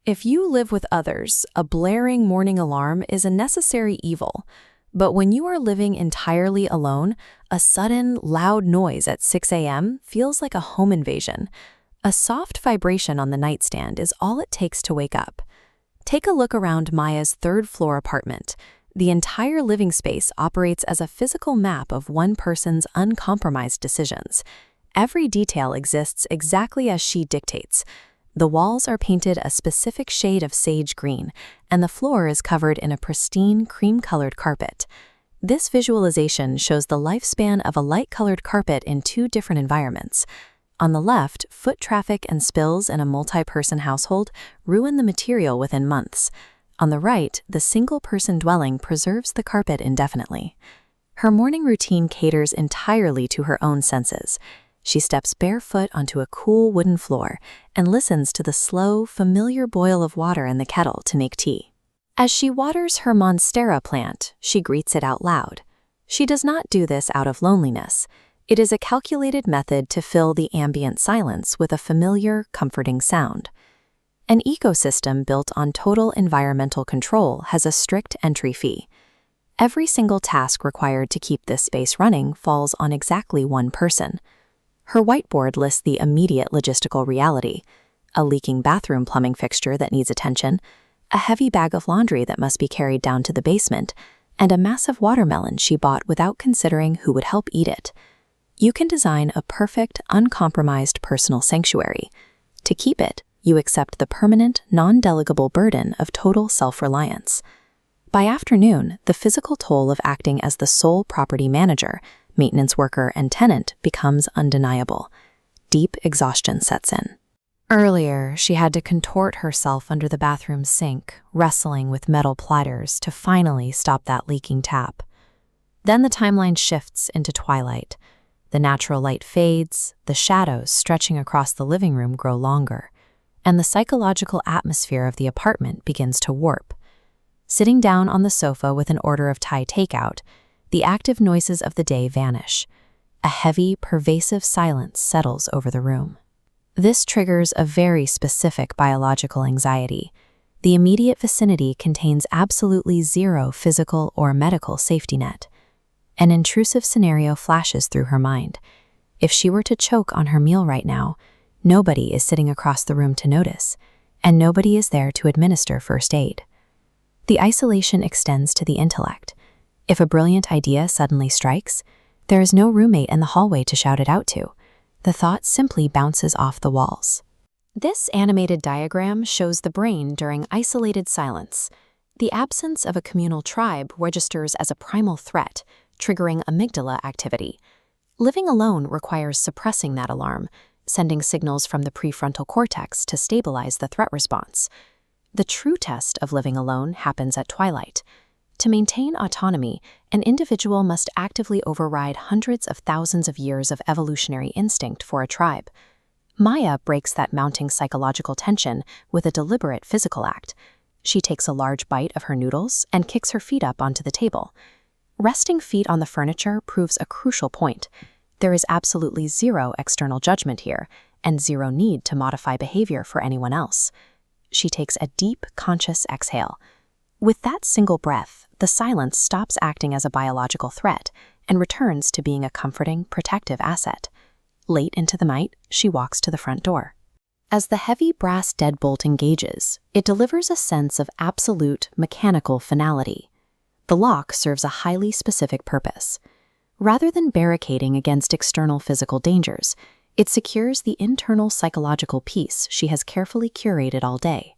If you live with others, a blaring morning alarm is a necessary evil. But when you are living entirely alone, a sudden, loud noise at 6 a.m. feels like a home invasion. A soft vibration on the nightstand is all it takes to wake up. Take a look around Maya's third-floor apartment. The entire living space operates as a physical map of one person's uncompromised decisions. Every detail exists exactly as she dictates. The walls are painted a specific shade of sage green, and the floor is covered in a pristine cream-colored carpet. This visualization shows the lifespan of a light-colored carpet in two different environments. On the left, foot traffic and spills in a multi-person household ruin the material within months. On the right, the single-person dwelling preserves the carpet indefinitely. Her morning routine caters entirely to her own senses. She steps barefoot onto a cool wooden floor and listens to the slow, familiar boil of water in the kettle to make tea. As she waters her monstera plant, she greets it out loud. She does not do this out of loneliness. It is a calculated method to fill the ambient silence with a familiar, comforting sound. An ecosystem built on total environmental control has a strict entry fee. Every single task required to keep this space running falls on exactly one person. Her whiteboard lists the immediate logistical reality: a leaking bathroom plumbing fixture that needs attention, a heavy bag of laundry that must be carried down to the basement, and a massive watermelon she bought without considering who would help eat it. You can design a perfect, uncompromised personal sanctuary. To keep it, you accept the permanent, non-delegable burden of total self-reliance. By afternoon, the physical toll of acting as the sole property manager, maintenance worker, and tenant becomes undeniable. Deep exhaustion sets in. Earlier, she had to contort herself under the bathroom sink, wrestling with metal platters to finally stop that leaking tap. Then the timeline shifts into twilight. The natural light fades, the shadows stretching across the living room grow longer, and the psychological atmosphere of the apartment begins to warp. Sitting down on the sofa with an order of Thai takeout, the active noises of the day vanish. A heavy, pervasive silence settles over the room. This triggers a very specific biological anxiety. The immediate vicinity contains absolutely zero physical or medical safety net. An intrusive scenario flashes through her mind. If she were to choke on her meal right now, nobody is sitting across the room to notice, and nobody is there to administer first aid. The isolation extends to the intellect. If a brilliant idea suddenly strikes, there is no roommate in the hallway to shout it out to. The thought simply bounces off the walls. This animated diagram shows the brain during isolated silence. The absence of a communal tribe registers as a primal threat, triggering amygdala activity. Living alone requires suppressing that alarm, sending signals from the prefrontal cortex to stabilize the threat response. The true test of living alone happens at twilight. To maintain autonomy, an individual must actively override hundreds of thousands of years of evolutionary instinct for a tribe. Maya breaks that mounting psychological tension with a deliberate physical act. She takes a large bite of her noodles and kicks her feet up onto the table. Resting feet on the furniture proves a crucial point. There is absolutely zero external judgment here, and zero need to modify behavior for anyone else. She takes a deep, conscious exhale. With that single breath, the silence stops acting as a biological threat and returns to being a comforting, protective asset. Late into the night, she walks to the front door. As the heavy brass deadbolt engages, it delivers a sense of absolute, mechanical finality. The lock serves a highly specific purpose. Rather than barricading against external physical dangers, it secures the internal psychological peace she has carefully curated all day.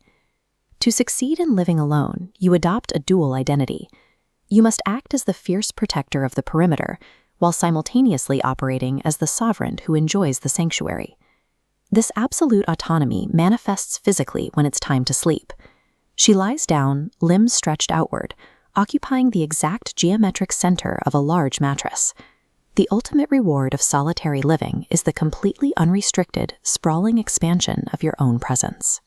To succeed in living alone, you adopt a dual identity. You must act as the fierce protector of the perimeter, while simultaneously operating as the sovereign who enjoys the sanctuary. This absolute autonomy manifests physically when it's time to sleep. She lies down, limbs stretched outward, occupying the exact geometric center of a large mattress. The ultimate reward of solitary living is the completely unrestricted, sprawling expansion of your own presence.